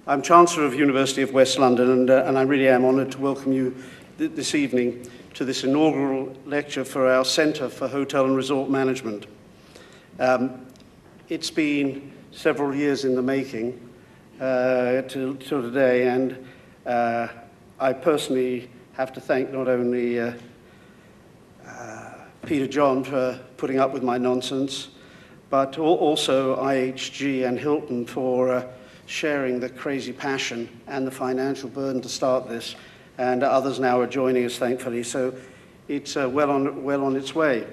I'm Chancellor of University of West London, and I really am honoured to welcome you this evening to this inaugural lecture for our Centre for Hotel and Resort Management. It's been several years in the making till today, and I personally have to thank not only Peter John for putting up with my nonsense, but also IHG and Hilton for sharing the crazy passion and the financial burden to start this, and others now are joining us, thankfully. So it's well on its way.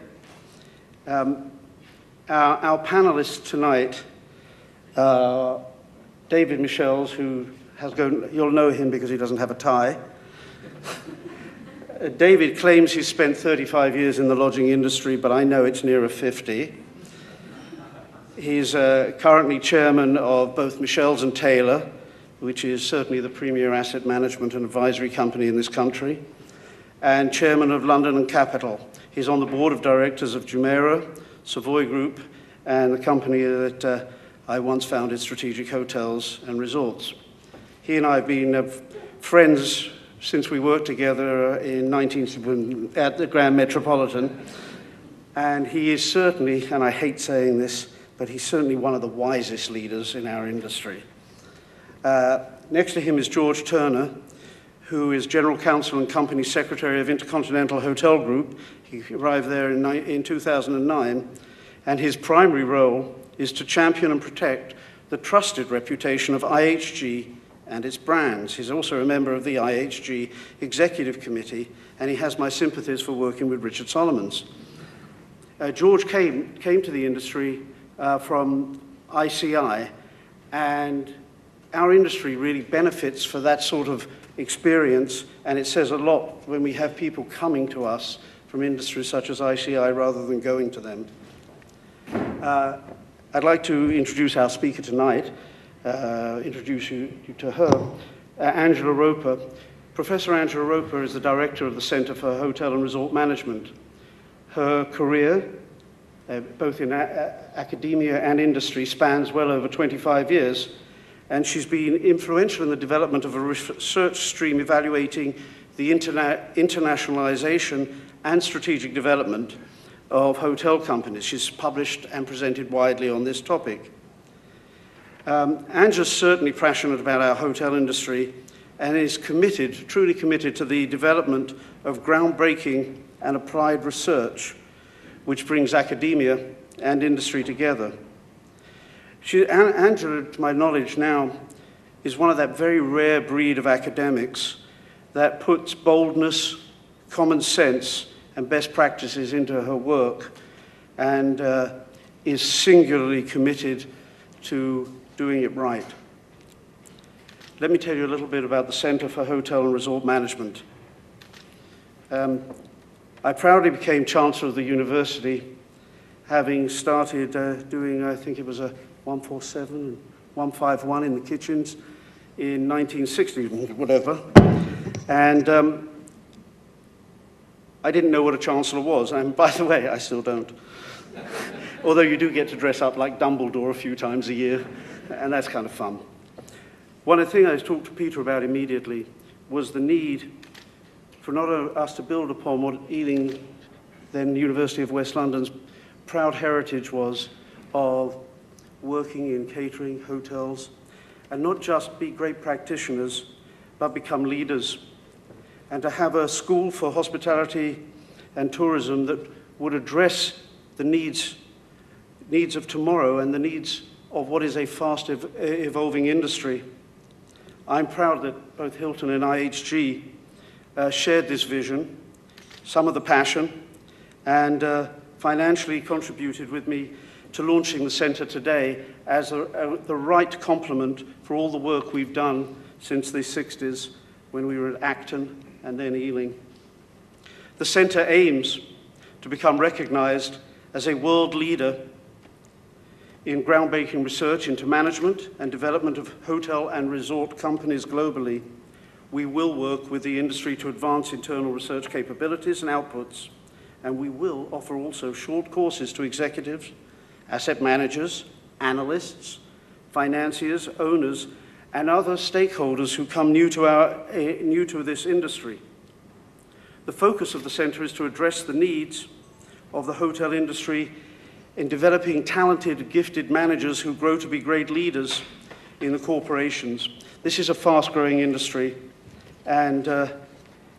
Our panelists tonight, David Michels, who you'll know him because he doesn't have a tie. David claims he's spent 35 years in the lodging industry, but I know it's nearer 50. He's currently chairman of both Michels and Taylor, which is certainly the premier asset management and advisory company in this country, and chairman of London and Capital. He's on the board of directors of Jumeirah, Savoy Group, and the company that I once founded, Strategic Hotels and Resorts. He and I have been friends since we worked together at the Grand Metropolitan, and he is certainly, and I hate saying this, but he's certainly one of the wisest leaders in our industry. Next to him is George Turner, who is General Counsel and Company Secretary of Intercontinental Hotel Group. He arrived there in 2009, and his primary role is to champion and protect the trusted reputation of IHG and its brands. He's also a member of the IHG Executive Committee, and he has my sympathies for working with Richard Solomons. George came to the industry from ICI, and our industry really benefits for that sort of experience, and it says a lot when we have people coming to us from industries such as ICI rather than going to them. I'd like to introduce our speaker tonight, introduce you to her, Angela Roper. Professor Angela Roper is the director of the Centre for Hotel and Resort Management. Her career, both in academia and industry, spans well over 25 years, and she's been influential in the development of a research stream evaluating the internationalization and strategic development of hotel companies. She's published and presented widely on this topic. Angela's certainly passionate about our hotel industry and is committed, truly committed, to the development of groundbreaking and applied research which brings academia and industry together. Angela, to my knowledge now, is one of that very rare breed of academics that puts boldness, common sense, and best practices into her work, and is singularly committed to doing it right. Let me tell you a little bit about the Centre for Hotel and Resort Management. I proudly became Chancellor of the University, having started doing, I think it was a 147 and 151 in the kitchens in 1960, whatever. And I didn't know what a Chancellor was, and by the way, I still don't. Although you do get to dress up like Dumbledore a few times a year, and that's kind of fun. One of the things I talked to Peter about immediately was the need for not us to build upon what Ealing, then University of West London's proud heritage was of working in catering, hotels, and not just be great practitioners, but become leaders, and to have a school for hospitality and tourism that would address the needs of tomorrow and the needs of what is a fast evolving industry. I'm proud that both Hilton and IHG shared this vision, some of the passion, and financially contributed with me to launching the Centre today as the right complement for all the work we've done since the 60s when we were at Acton and then Ealing. The Centre aims to become recognized as a world leader in groundbreaking research into management and development of hotel and resort companies globally. We will work with the industry to advance internal research capabilities and outputs, and we will offer also short courses to executives, asset managers, analysts, financiers, owners, and other stakeholders who come new to this industry. The focus of the Centre is to address the needs of the hotel industry in developing talented, gifted managers who grow to be great leaders in the corporations. This is a fast-growing industry, and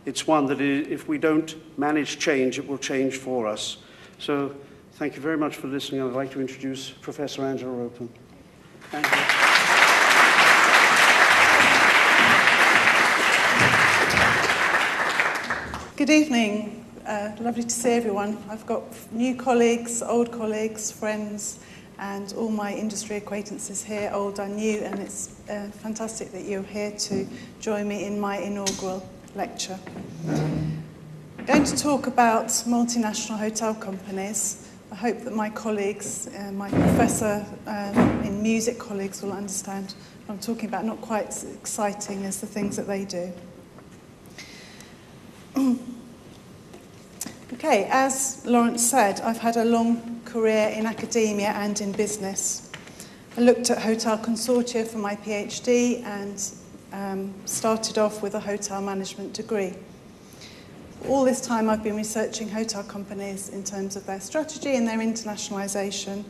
it's one that if we don't manage change, it will change for us. So thank you very much for listening. I'd like to introduce Professor Angela Ropen. Thank you. Good evening. Lovely to see everyone. I've got new colleagues, old colleagues, friends, and all my industry acquaintances here, old and new, and it's fantastic that you're here to join me in my inaugural lecture. I'm going to talk about multinational hotel companies. I hope that my colleagues, my professor in music colleagues will understand what I'm talking about, not quite as exciting as the things that they do. Okay, as Lawrence said, I've had a long career in academia and in business. I looked at hotel consortia for my PhD and started off with a hotel management degree. All this time I've been researching hotel companies in terms of their strategy and their internationalisation.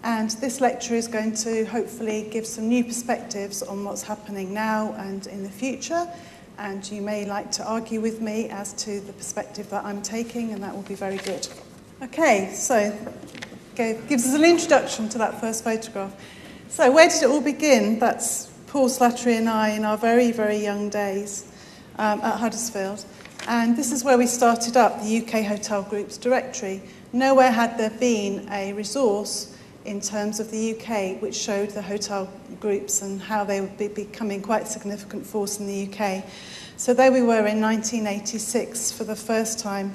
And this lecture is going to hopefully give some new perspectives on what's happening now and in the future. And you may like to argue with me as to the perspective that I'm taking, and that will be very good. Okay, so gives us an introduction to that first photograph. So where did it all begin? That's Paul Slattery and I in our very, very young days at Huddersfield. And this is where we started up the UK Hotel Groups directory. Nowhere had there been a resource in terms of the UK which showed the hotel groups and how they would be becoming quite a significant force in the UK. So there we were in 1986 for the first time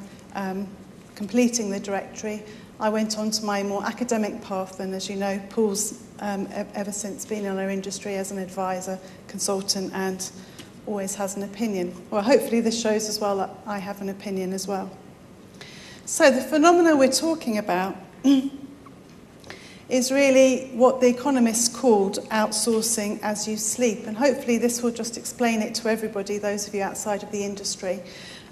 completing the directory. I went on to my more academic path, and as you know, Paul's ever since been in our industry as an advisor, consultant, and always has an opinion. Well, hopefully this shows as well that I have an opinion as well. So the phenomena we're talking about is really what the economists called outsourcing as you sleep. And hopefully this will just explain it to everybody, those of you outside of the industry,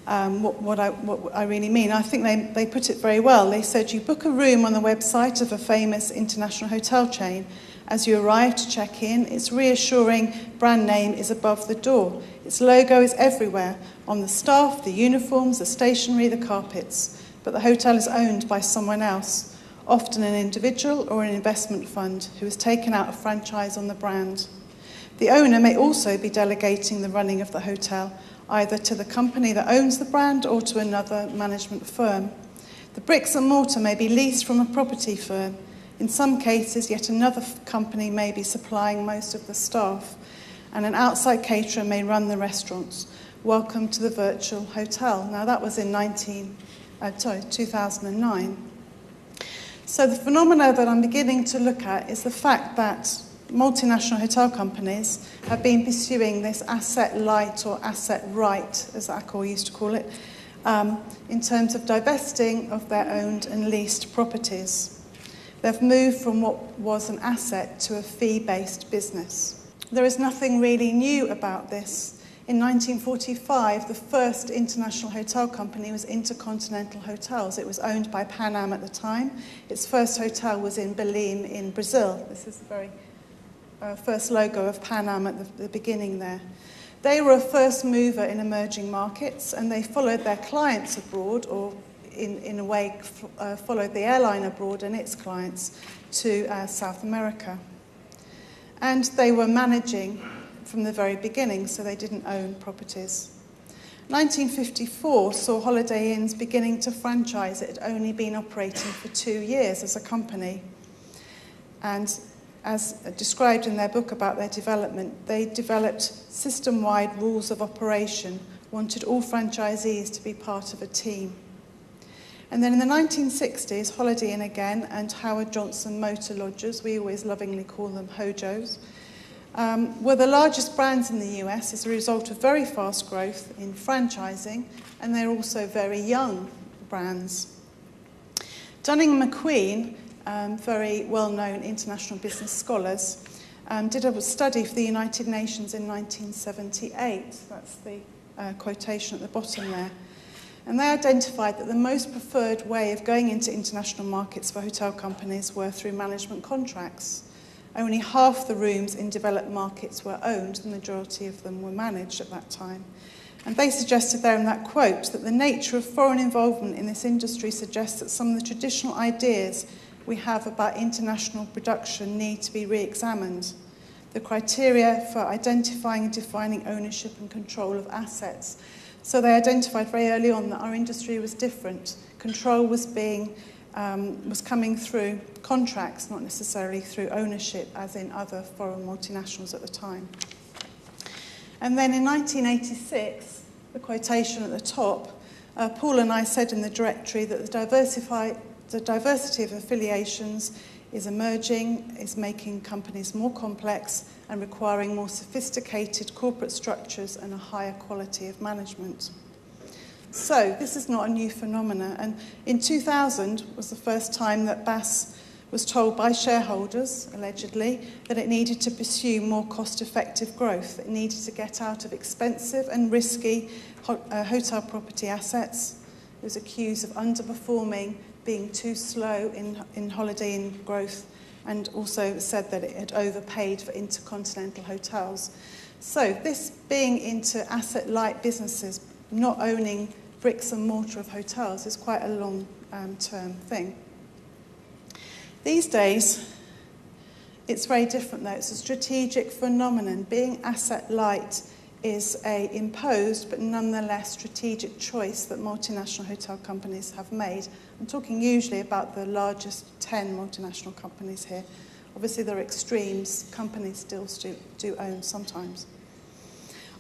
what I really mean. I think they put it very well. They said you book a room on the website of a famous international hotel chain. As you arrive to check in, its reassuring brand name is above the door. Its logo is everywhere, on the staff, the uniforms, the stationery, the carpets. But the hotel is owned by someone else, often an individual or an investment fund who has taken out a franchise on the brand. The owner may also be delegating the running of the hotel, either to the company that owns the brand or to another management firm. The bricks and mortar may be leased from a property firm. In some cases, yet another company may be supplying most of the staff, and an outside caterer may run the restaurants. Welcome to the virtual hotel. Now that was in 2009. So the phenomena that I'm beginning to look at is the fact that multinational hotel companies have been pursuing this asset-light or asset-right, as Accor used to call it, in terms of divesting of their owned and leased properties. They've moved from what was an asset to a fee-based business. There is nothing really new about this. In 1945, the first international hotel company was Intercontinental Hotels. It was owned by Pan Am at the time. Its first hotel was in Belém in Brazil. This is the very first logo of Pan Am at the beginning there. They were a first mover in emerging markets, and they followed their clients abroad, or in a way followed the airline abroad and its clients to South America. And they were managing from the very beginning, so they didn't own properties. 1954 saw Holiday Inns beginning to franchise. It had only been operating for 2 years as a company. And as described in their book about their development, they developed system-wide rules of operation, wanted all franchisees to be part of a team. And then in the 1960s, Holiday Inn again and Howard Johnson Motor Lodges, we always lovingly call them Hojos, were the largest brands in the US as a result of very fast growth in franchising, and they're also very young brands. Dunning & McQueen, very well-known international business scholars, did a study for the United Nations in 1978. That's the quotation at the bottom there. And they identified that the most preferred way of going into international markets for hotel companies were through management contracts. Only half the rooms in developed markets were owned, the majority of them were managed at that time. And they suggested there in that quote that the nature of foreign involvement in this industry suggests that some of the traditional ideas we have about international production need to be re-examined. The criteria for identifying and defining ownership and control of assets. So they identified very early on that our industry was different. Control was coming through contracts, not necessarily through ownership, as in other foreign multinationals at the time. And then in 1986, the quotation at the top, Paul and I said in the directory that the diversity of affiliations is emerging, is making companies more complex and requiring more sophisticated corporate structures and a higher quality of management. So this is not a new phenomenon, and in 2000 was the first time that BAS was told by shareholders, allegedly, that it needed to pursue more cost-effective growth. It needed to get out of expensive and risky hotel property assets. It was accused of underperforming, being too slow in Holiday Inn growth, and also said that it had overpaid for intercontinental hotels. So this being into asset-light businesses, not owning bricks and mortar of hotels, is quite a long-term thing. These days, it's very different though. It's a strategic phenomenon. Being asset-light is a imposed but nonetheless strategic choice that multinational hotel companies have made. I'm talking usually about the largest 10 multinational companies here. Obviously there are extremes. Companies still do own sometimes.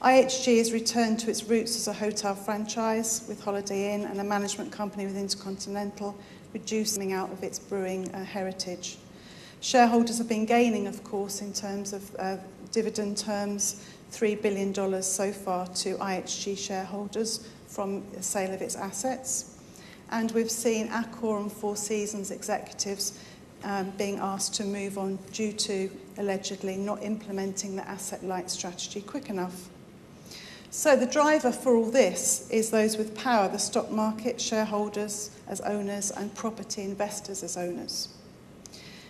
IHG has returned to its roots as a hotel franchise with Holiday Inn and a management company with Intercontinental, reducing out of its brewing heritage. Shareholders have been gaining, of course, in terms of dividend terms, $3 billion so far to IHG shareholders from the sale of its assets. And we've seen Accor and Four Seasons executives being asked to move on due to allegedly not implementing the asset-light strategy quick enough. So the driver for all this is those with power, the stock market, shareholders as owners, and property investors as owners.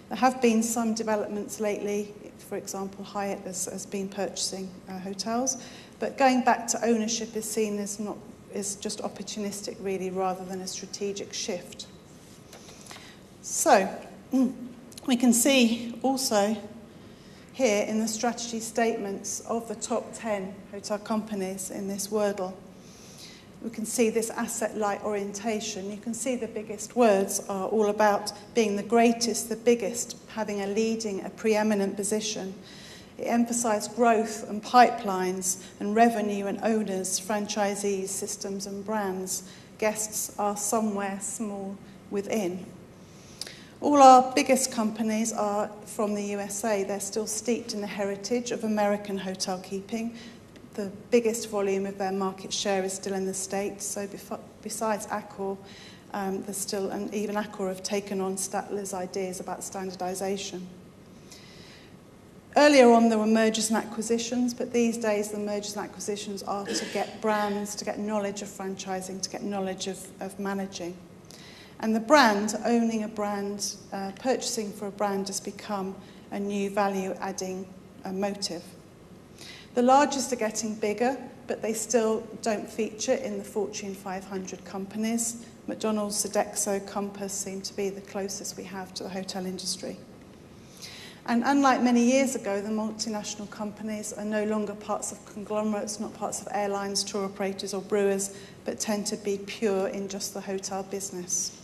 There have been some developments lately. For example, Hyatt has been purchasing hotels, but going back to ownership is seen as just opportunistic, really, rather than a strategic shift. So we can see also here in the strategy statements of the top 10 hotel companies in this Wordle, we can see this asset-light orientation. You can see the biggest words are all about being the greatest, the biggest, having a preeminent position. It emphasised growth and pipelines and revenue and owners, franchisees, systems and brands. Guests are somewhere small within. All our biggest companies are from the USA. They're still steeped in the heritage of American hotel keeping. The biggest volume of their market share is still in the States. So besides Accor, there's still, and even Accor have taken on Statler's ideas about standardisation. Earlier on, there were mergers and acquisitions, but these days the mergers and acquisitions are to get brands, to get knowledge of franchising, to get knowledge of managing. And the brand, owning a brand, purchasing for a brand has become a new value-adding motive. The largest are getting bigger, but they still don't feature in the Fortune 500 companies. McDonald's, Sodexo, Compass seem to be the closest we have to the hotel industry. And unlike many years ago, the multinational companies are no longer parts of conglomerates, not parts of airlines, tour operators or brewers, but tend to be pure in just the hotel business.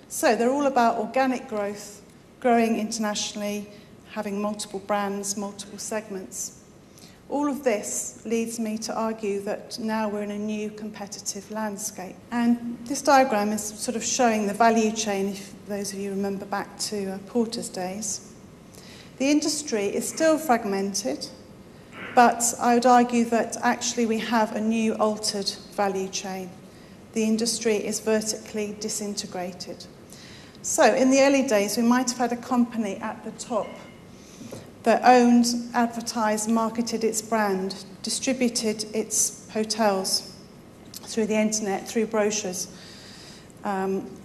So they're all about organic growth, growing internationally, having multiple brands, multiple segments. All of this leads me to argue that now we're in a new competitive landscape. And this diagram is sort of showing the value chain, if those of you remember back to Porter's days. The industry is still fragmented, but I would argue that actually we have a new altered value chain. The industry is vertically disintegrated. So in the early days, we might have had a company at the top that owned, advertised, marketed its brand, distributed its hotels through the internet, through brochures.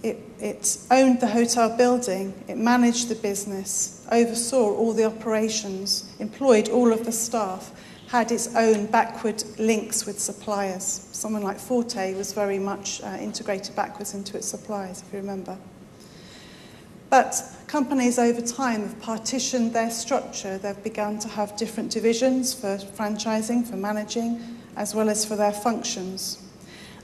It owned the hotel building, it managed the business, oversaw all the operations, employed all of the staff, had its own backward links with suppliers. Someone like Forte was very much integrated backwards into its suppliers, if you remember. But companies over time have partitioned their structure. They've begun to have different divisions for franchising, for managing, as well as for their functions.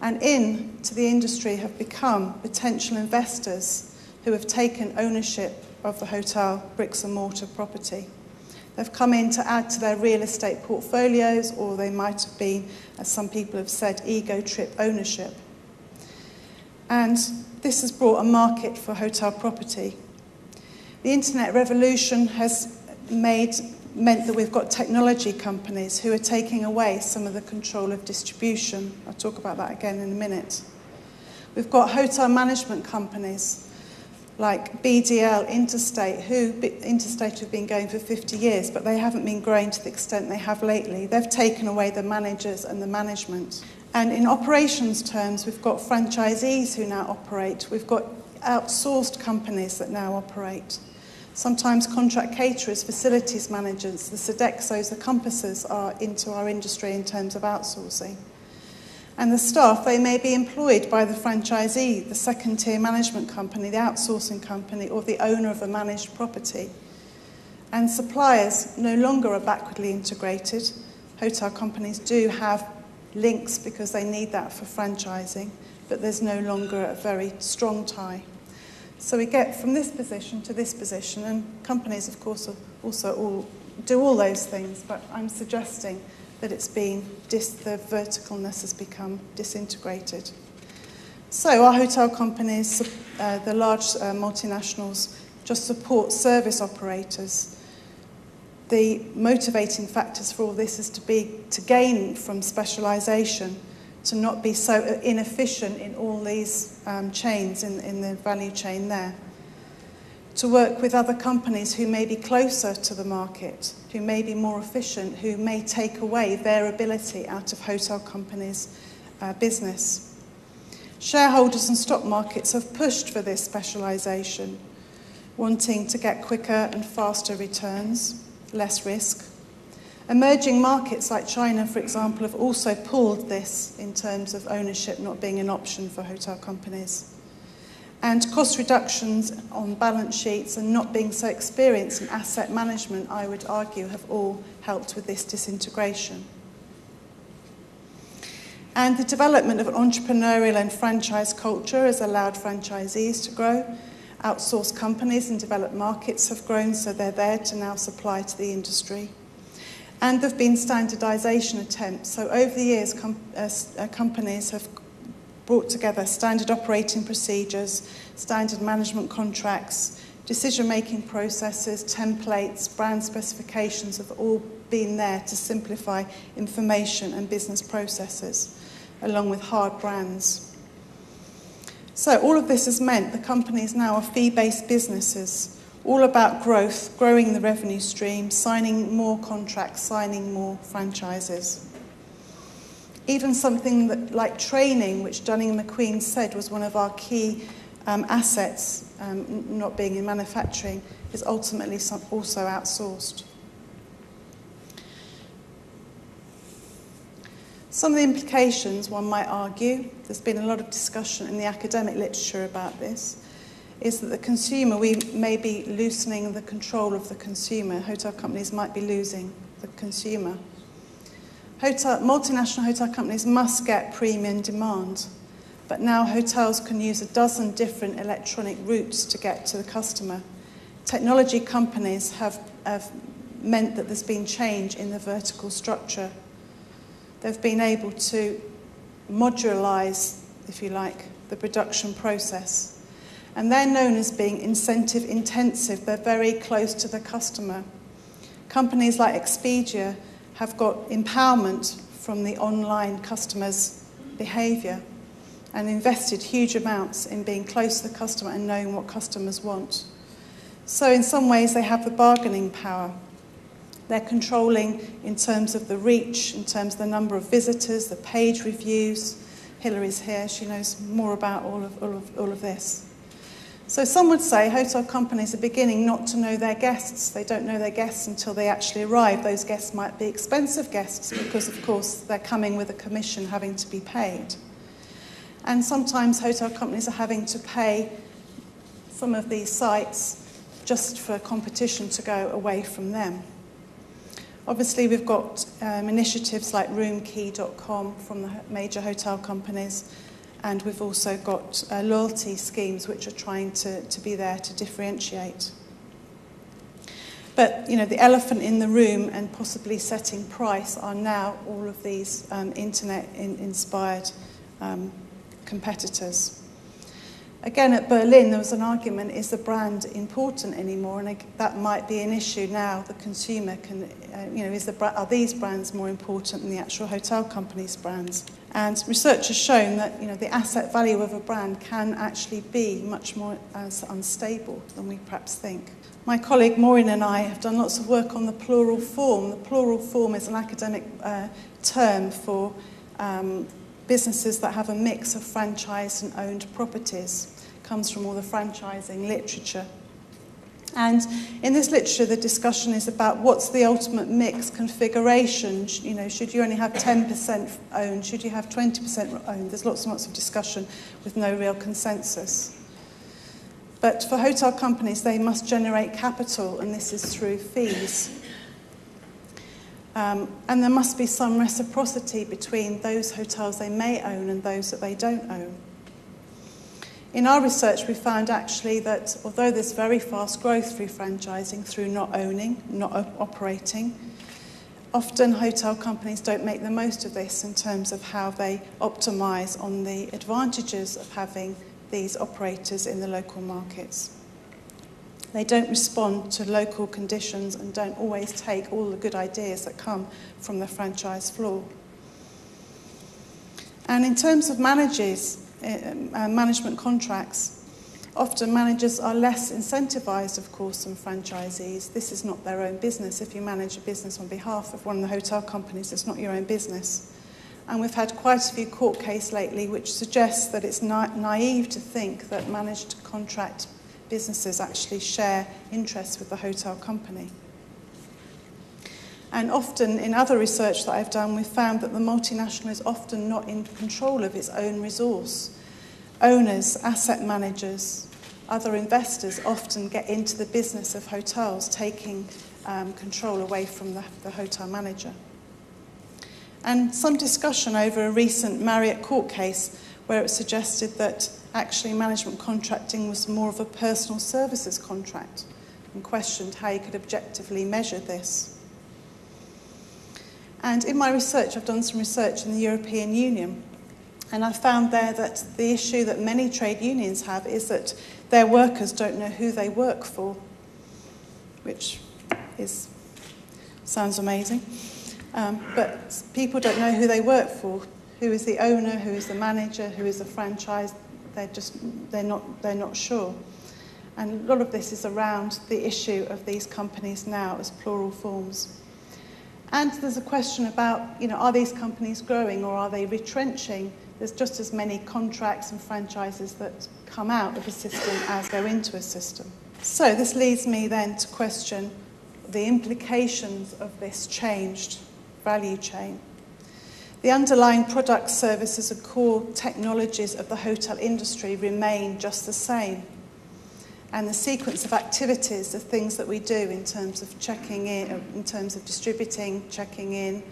And into the industry have become potential investors who have taken ownership of the hotel bricks and mortar property. They've come in to add to their real estate portfolios, or they might have been, as some people have said, ego trip ownership. And this has brought a market for hotel property. The internet revolution has meant that we've got technology companies who are taking away some of the control of distribution. I'll talk about that again in a minute. We've got hotel management companies like BDL, Interstate have been going for 50 years, but they haven't been growing to the extent they have lately. They've taken away the managers and the management. And in operations terms, we've got franchisees who now operate. We've got outsourced companies that now operate. Sometimes contract caterers, facilities managers, the Sodexos, the Compasses are into our industry in terms of outsourcing. And the staff, they may be employed by the franchisee, the second-tier management company, the outsourcing company, or the owner of a managed property. And suppliers no longer are backwardly integrated. Hotel companies do have links because they need that for franchising, but there's no longer a very strong tie. So we get from this position to this position, and companies, of course, also all do all those things, but I'm suggesting that it's been, the verticalness has become disintegrated. So our hotel companies, the large multinationals, just support service operators. The motivating factors for all this is to gain from specialisation, to not be so inefficient in all these chains, in the value chain there. To work with other companies who may be closer to the market, who may be more efficient, who may take away variability out of hotel companies' business. Shareholders and stock markets have pushed for this specialisation, wanting to get quicker and faster returns, less risk. Emerging markets like China, for example, have also pulled this in terms of ownership not being an option for hotel companies. And cost reductions on balance sheets and not being so experienced in asset management, I would argue, have all helped with this disintegration. And the development of an entrepreneurial and franchise culture has allowed franchisees to grow. Outsourced companies in developed markets have grown, so they're there to now supply to the industry. And there have been standardisation attempts. So over the years, companies have brought together standard operating procedures, standard management contracts, decision-making processes, templates, brand specifications have all been there to simplify information and business processes, along with hard brands. So all of this has meant the companies now are fee-based businesses, all about growth, growing the revenue stream, signing more contracts, signing more franchises. Even something like training, which Dunning & McQueen said was one of our key assets, not being in manufacturing, is ultimately also outsourced. Some of the implications, one might argue, there's been a lot of discussion in the academic literature about this, is that the consumer, we may be loosening the control of the consumer. Hotel companies might be losing the consumer. Multinational hotel companies must get premium demand, but now hotels can use a dozen different electronic routes to get to the customer. Technology companies have meant that there's been change in the vertical structure. They've been able to modularize, if you like, the production process. And they're known as being incentive intensive. They're very close to the customer. Companies like Expedia have got empowerment from the online customers' behaviour and invested huge amounts in being close to the customer and knowing what customers want. So in some ways they have the bargaining power. They're controlling in terms of the reach, in terms of the number of visitors, the page reviews. Hillary's here, she knows more about all of this. So some would say hotel companies are beginning not to know their guests. They don't know their guests until they actually arrive. Those guests might be expensive guests because, of course, they're coming with a commission having to be paid. And sometimes hotel companies are having to pay some of these sites just for competition to go away from them. Obviously, we've got initiatives like roomkey.com from the major hotel companies, and we've also got loyalty schemes which are trying to be there to differentiate. But, you know, the elephant in the room and possibly setting price are now all of these internet-inspired competitors. Again, at Berlin, there was an argument, is the brand important anymore? And that might be an issue now. The consumer can, are these brands more important than the actual hotel company's brands? And research has shown that, you know, the asset value of a brand can actually be much more unstable than we perhaps think. My colleague Maureen and I have done lots of work on the plural form. The plural form is an academic term for businesses that have a mix of franchised and owned properties. It comes from all the franchising literature. And in this literature, the discussion is about what's the ultimate mix configuration. You know, should you only have 10% owned? Should you have 20% owned? There's lots and lots of discussion with no real consensus. But for hotel companies, they must generate capital, and this is through fees. And there must be some reciprocity between those hotels they may own and those that they don't own. In our research, we found actually that although there's very fast growth through franchising, through not owning, not operating, often hotel companies don't make the most of this in terms of how they optimise on the advantages of having these operators in the local markets. They don't respond to local conditions and don't always take all the good ideas that come from the franchise floor. And in terms of management contracts, often managers are less incentivised, of course, than franchisees. This is not their own business. If you manage a business on behalf of one of the hotel companies, it's not your own business. And we've had quite a few court cases lately which suggests that it's naive to think that managed contract businesses actually share interests with the hotel company. And often in other research that I've done, we've found that the multinational is often not in control of its own resource. Owners, asset managers, other investors often get into the business of hotels, taking control away from the hotel manager. And some discussion over a recent Marriott court case where it was suggested that actually management contracting was more of a personal services contract, and questioned how you could objectively measure this. And in my research, I've done some research in the European Union, and I found there that the issue that many trade unions have is that their workers don't know who they work for, which sounds amazing. But people don't know who they work for. Who is the owner? Who is the manager? Who is the franchise? They're not sure. And a lot of this is around the issue of these companies now as plural forms. And there's a question about, you know, are these companies growing or are they retrenching? There's just as many contracts and franchises that come out of a system as go into a system. So this leads me then to question the implications of this changed value chain. The underlying products, services and core technologies of the hotel industry remain just the same. And the sequence of activities, the things that we do in terms of checking in, in terms of distributing, checking in,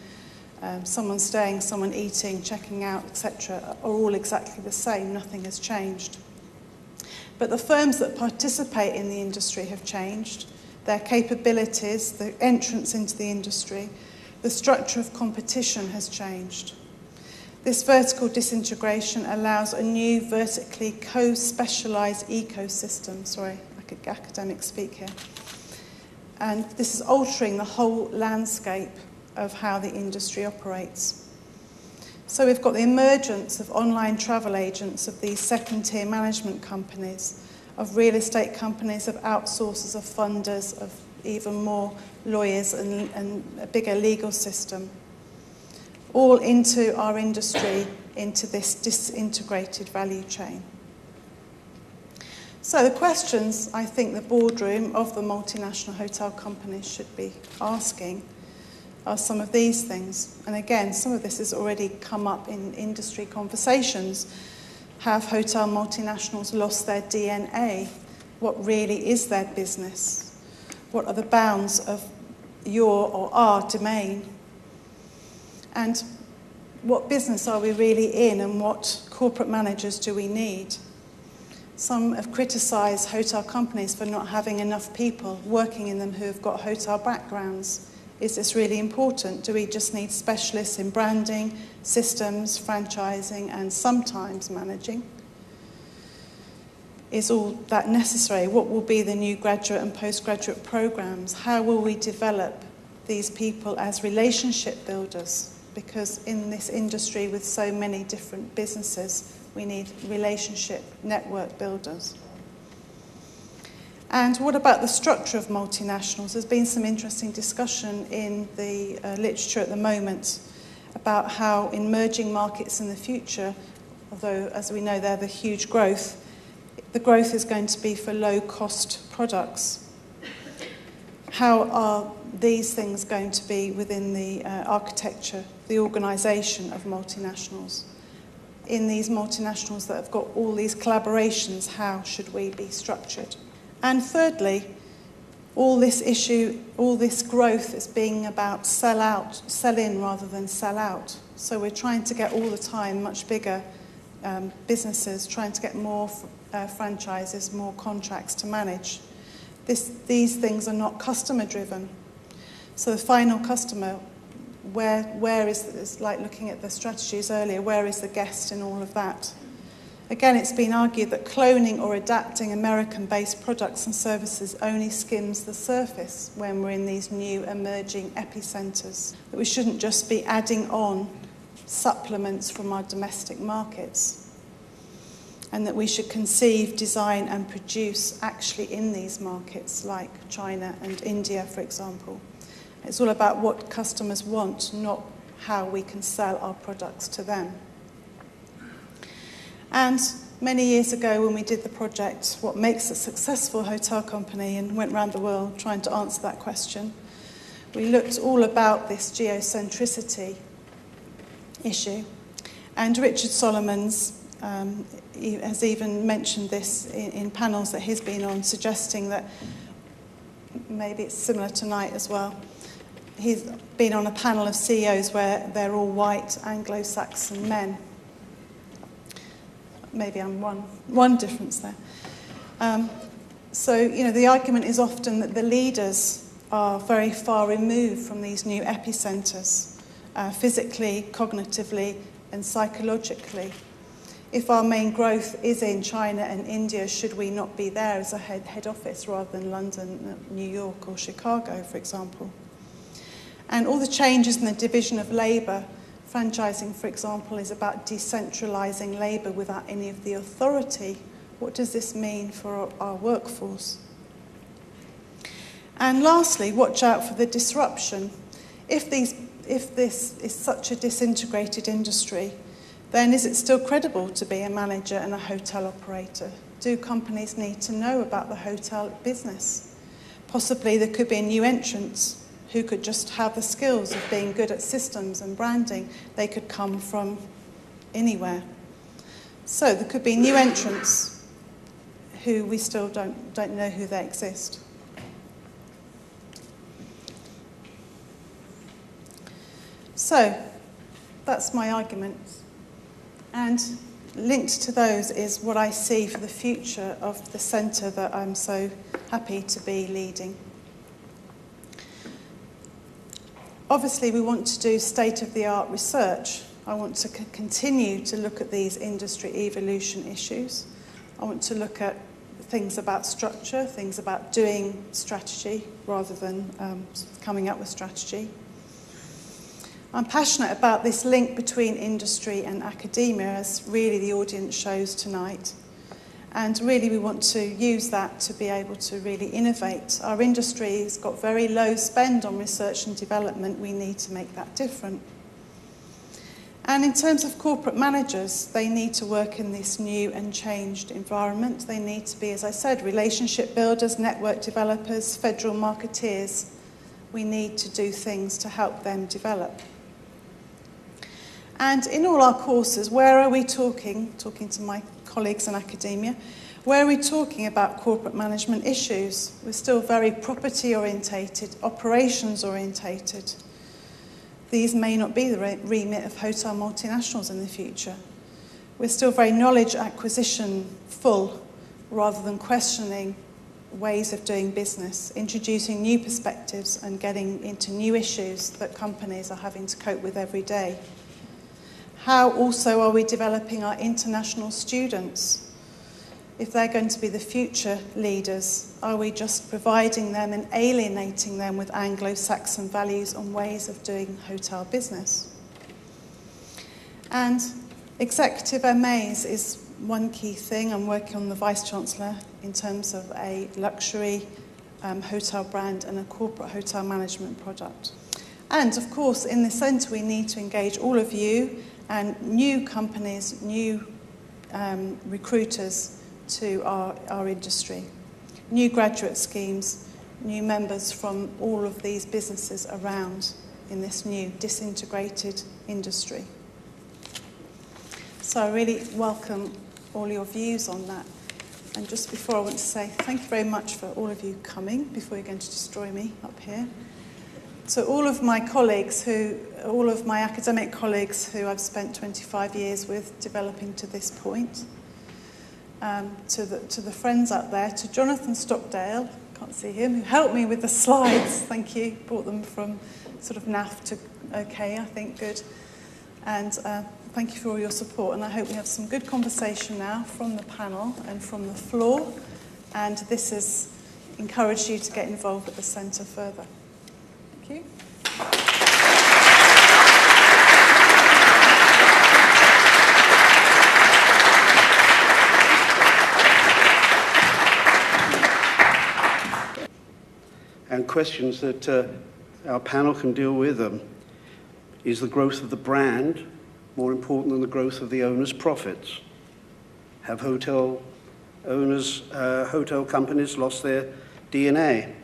someone staying, someone eating, checking out, etc., are all exactly the same. Nothing has changed. But the firms that participate in the industry have changed. Their capabilities, the entrance into the industry, the structure of competition has changed. This vertical disintegration allows a new vertically co-specialised ecosystem. Sorry, I could academic speak here. And this is altering the whole landscape of how the industry operates. So we've got the emergence of online travel agents, of these second-tier management companies, of real estate companies, of outsourcers, of funders, of even more lawyers and a bigger legal system, all into our industry, into this disintegrated value chain. So the questions I think the boardroom of the multinational hotel companies should be asking are some of these things. And again, some of this has already come up in industry conversations. Have hotel multinationals lost their DNA? What really is their business? What are the bounds of your or our domain? And what business are we really in, and what corporate managers do we need? Some have criticised hotel companies for not having enough people working in them who have got hotel backgrounds. Is this really important? Do we just need specialists in branding, systems, franchising, and sometimes managing? Is all that necessary? What will be the new graduate and postgraduate programs? How will we develop these people as relationship builders? Because in this industry with so many different businesses, we need relationship network builders. And what about the structure of multinationals? There's been some interesting discussion in the literature at the moment about how in emerging markets in the future, although as we know they're the huge growth, the growth is going to be for low-cost products. How are these things going to be within the architecture, the organisation of multinationals? In these multinationals that have got all these collaborations, how should we be structured? And thirdly, all this issue, all this growth is being about sell out, sell in rather than sell out. So we're trying to get all the time much bigger businesses, trying to get more franchises, more contracts to manage. These things are not customer driven. So the final customer, where is it's like looking at the strategies earlier, where is the guest in all of that? Again, it's been argued that cloning or adapting American-based products and services only skims the surface when we're in these new emerging epicentres, that we shouldn't just be adding on supplements from our domestic markets, and that we should conceive, design and produce actually in these markets like China and India, for example. It's all about what customers want, not how we can sell our products to them. And many years ago when we did the project, What Makes a Successful Hotel Company, and went around the world trying to answer that question, we looked all about this geocentricity issue. And Richard Solomons has even mentioned this in panels that he's been on, suggesting that maybe it's similar tonight as well. He's been on a panel of CEOs where they're all white Anglo-Saxon men. Maybe I'm one difference there. So, the argument is often that the leaders are very far removed from these new epicentres, physically, cognitively, and psychologically. If our main growth is in China and India, should we not be there as a head office rather than London, New York, or Chicago, for example? And all the changes in the division of labour, franchising, for example, is about decentralising labour without any of the authority. What does this mean for our workforce? And lastly, watch out for the disruption. If this is such a disintegrated industry, then is it still credible to be a manager and a hotel operator? Do companies need to know about the hotel business? Possibly there could be new entrants who could just have the skills of being good at systems and branding. They could come from anywhere. So there could be new entrants who we still don't know who they exist. So that's my argument. And linked to those is what I see for the future of the centre that I'm so happy to be leading. Obviously, we want to do state-of-the-art research. I want to continue to look at these industry evolution issues. I want to look at things about structure, things about doing strategy rather than coming up with strategy. I'm passionate about this link between industry and academia, as really the audience shows tonight. And really we want to use that to be able to really innovate. Our industry has got very low spend on research and development. We need to make that different. And in terms of corporate managers, they need to work in this new and changed environment. They need to be, as I said, relationship builders, network developers, federal marketeers. We need to do things to help them develop. And in all our courses, where are we talking to my colleagues in academia, where are we talking about corporate management issues? We're still very property orientated, operations orientated. These may not be the remit of hotel multinationals in the future. We're still very knowledge acquisition full, rather than questioning ways of doing business, introducing new perspectives and getting into new issues that companies are having to cope with every day. How also are we developing our international students? If they're going to be the future leaders, are we just providing them and alienating them with Anglo-Saxon values and ways of doing hotel business? And executive MAs is one key thing. I'm working on the Vice-Chancellor in terms of a luxury hotel brand and a corporate hotel management product. And of course, in the centre, we need to engage all of you and new companies, new recruiters to our industry. New graduate schemes, new members from all of these businesses around in this new disintegrated industry. So I really welcome all your views on that. And just before, I want to say thank you very much for all of you coming, before you're going to destroy me up here. So all of my colleagues, all of my academic colleagues who I've spent 25 years with developing to this point, to the friends out there, to Jonathan Stockdale, can't see him, who helped me with the slides, thank you, brought them from sort of naff to okay, I think, good. And thank you for all your support, and I hope we have some good conversation now from the panel and from the floor, and this has encouraged you to get involved at the centre further. Thank you. And questions that our panel can deal with. Is the growth of the brand more important than the growth of the owner's profits? Have hotel owners, hotel companies lost their DNA?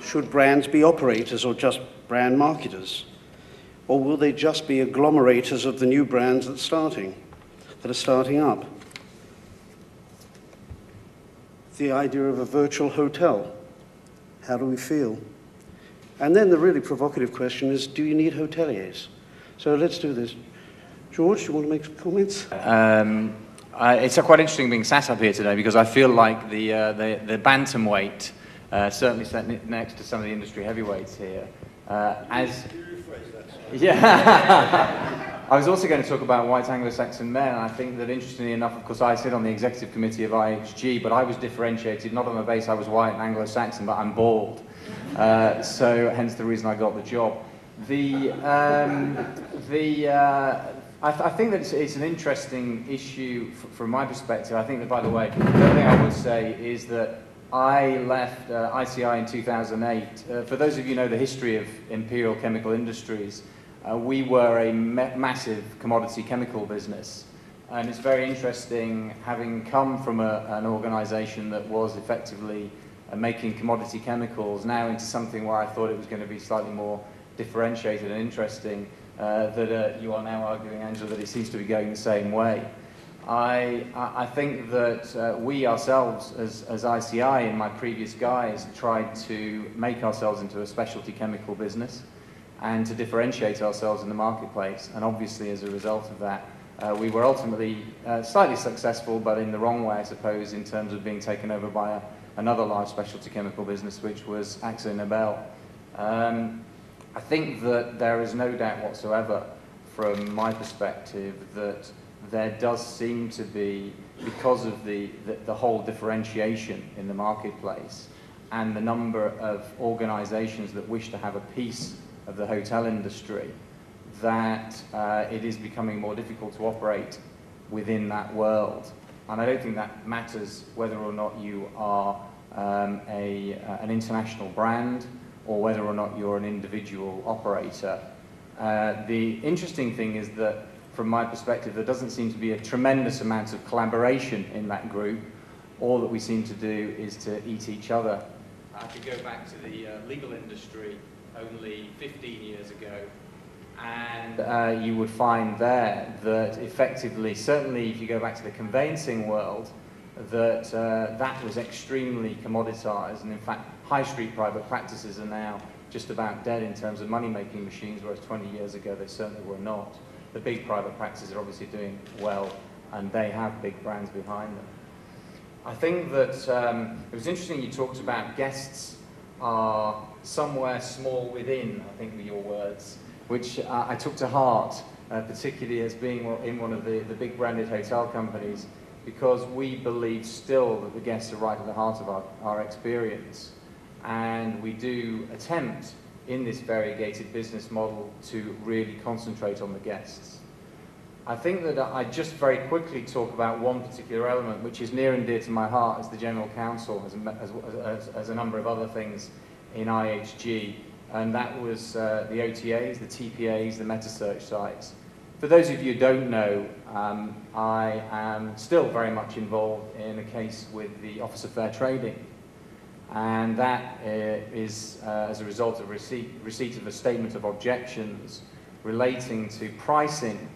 Should brands be operators or just brand marketers? Or will they just be agglomerators of the new brands that are starting up? The idea of a virtual hotel. How do we feel? And then the really provocative question is, do you need hoteliers? So let's do this. George, do you want to make some comments? It's quite interesting being sat up here today because I feel like the bantamweight, certainly sat next to some of the industry heavyweights here. I was also going to talk about white Anglo-Saxon men, and I think that interestingly enough, of course, I sit on the executive committee of IHG, but I was differentiated, not on the basis I was white and Anglo-Saxon, but I'm bald. So hence the reason I got the job. I think that it's an interesting issue from my perspective. I think that, by the way, the other thing I would say is that I left ICI in 2008. For those of you who know the history of Imperial Chemical Industries, we were a massive commodity chemical business. And it's very interesting, having come from an organisation that was effectively making commodity chemicals, now into something where I thought it was going to be slightly more differentiated and interesting, that you are now arguing, Angela, that it seems to be going the same way. I think that we ourselves, as ICI in my previous guise, tried to make ourselves into a specialty chemical business and to differentiate ourselves in the marketplace. And obviously, as a result of that, we were ultimately slightly successful, but in the wrong way, I suppose, in terms of being taken over by another large specialty chemical business, which was AkzoNobel. I think that there is no doubt whatsoever, from my perspective, that there does seem to be, because of the whole differentiation in the marketplace and the number of organisations that wish to have a piece of the hotel industry, that it is becoming more difficult to operate within that world. And I don't think that matters whether or not you are an international brand or whether or not you're an individual operator. The interesting thing is that, from my perspective, there doesn't seem to be a tremendous amount of collaboration in that group. All that we seem to do is to eat each other. I could go back to the legal industry only 15 years ago, and you would find there that effectively, certainly if you go back to the conveyancing world, that that was extremely commoditized, and in fact high street private practices are now just about dead in terms of money-making machines, whereas 20 years ago they certainly were not. The big private practices are obviously doing well, and they have big brands behind them. I think that it was interesting you talked about guests are somewhere small within, I think were your words, which I took to heart, particularly as being in one of the big branded hotel companies, because we believe still that the guests are right at the heart of our experience. And we do attempt in this variegated business model to really concentrate on the guests. I think that I just very quickly talk about one particular element which is near and dear to my heart as the General Counsel, as a number of other things in IHG, and that was the OTAs, the TPAs, the meta-search sites. For those of you who don't know, I am still very much involved in a case with the Office of Fair Trading, and that is as a result of receipt of a statement of objections relating to pricing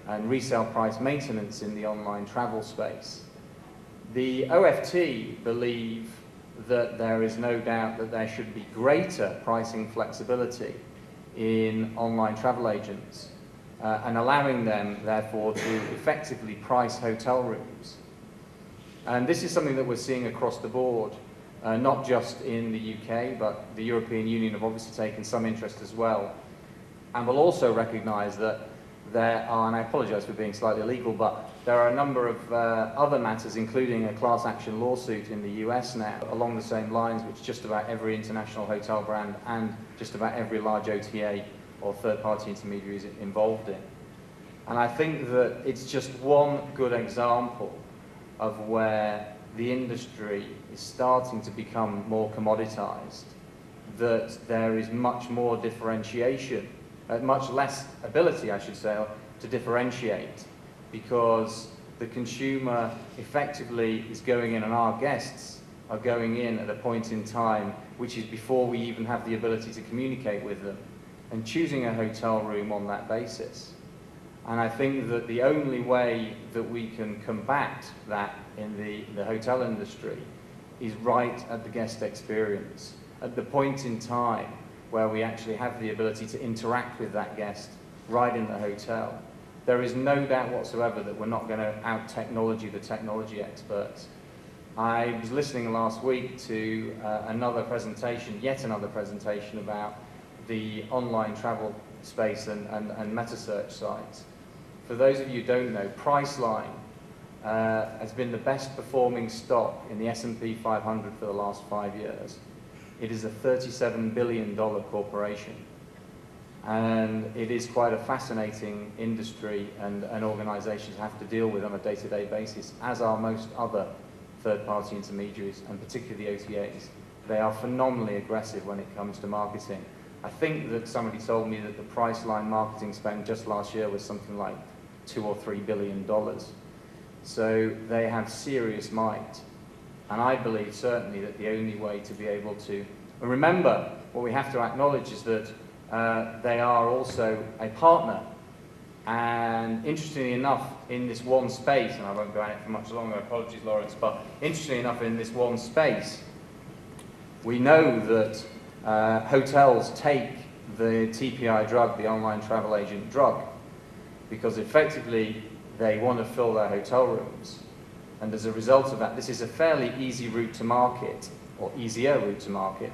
and resale price maintenance in the online travel space. The OFT believe that there is no doubt that there should be greater pricing flexibility in online travel agents and allowing them, therefore, to effectively price hotel rooms. And this is something that we're seeing across the board, not just in the UK, but the European Union have obviously taken some interest as well. And we'll also recognise that there are, and I apologise for being slightly illegal, but there are a number of other matters, including a class action lawsuit in the US now, along the same lines, which just about every international hotel brand and just about every large OTA or third-party intermediary is involved in. And I think that it's just one good example of where the industry is starting to become more commoditized, that there is much more differentiation, much less ability, I should say, to differentiate, because the consumer effectively is going in, and our guests are going in at a point in time which is before we even have the ability to communicate with them, and choosing a hotel room on that basis. And I think that the only way that we can combat that in the hotel industry is right at the guest experience, at the point in time where we actually have the ability to interact with that guest right in the hotel. There is no doubt whatsoever that we're not going to out-technology the technology experts. I was listening last week to another presentation, yet another presentation about the online travel space and meta-search sites. For those of you who don't know, Priceline has been the best performing stock in the S&P 500 for the last 5 years. It is a $37 billion corporation. And it is quite a fascinating industry and organisations have to deal with on a day-to-day basis, as are most other third-party intermediaries, and particularly OTAs. They are phenomenally aggressive when it comes to marketing. I think that somebody told me that the Priceline marketing spend just last year was something like $2 or $3 billion. So they have serious might. And I believe certainly that the only way to be able to... And remember, what we have to acknowledge is that they are also a partner. And interestingly enough, in this one space, and I won't go at it for much longer, apologies Lawrence, but interestingly enough, in this one space, we know that hotels take the TPI drug, the online travel agent drug, because effectively they want to fill their hotel rooms. And as a result of that, this is a fairly easy route to market, or easier route to market.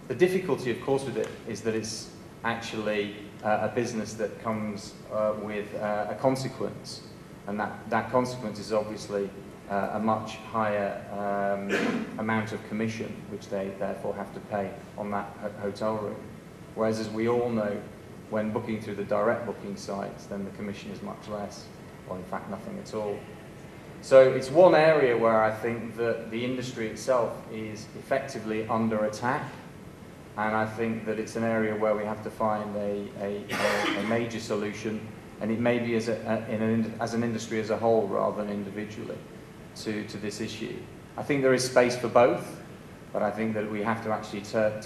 The difficulty, of course, with it is that it's actually a business that comes with a consequence, and that consequence is obviously a much higher amount of commission, which they therefore have to pay on that hotel room. Whereas, as we all know, when booking through the direct booking sites, then the commission is much less, or in fact nothing at all. So it's one area where I think that the industry itself is effectively under attack, and I think that it's an area where we have to find a major solution, and it may be as an industry as a whole rather than individually to this issue. I think there is space for both, but I think that we have to actually turn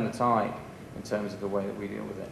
the tide in terms of the way that we deal with it.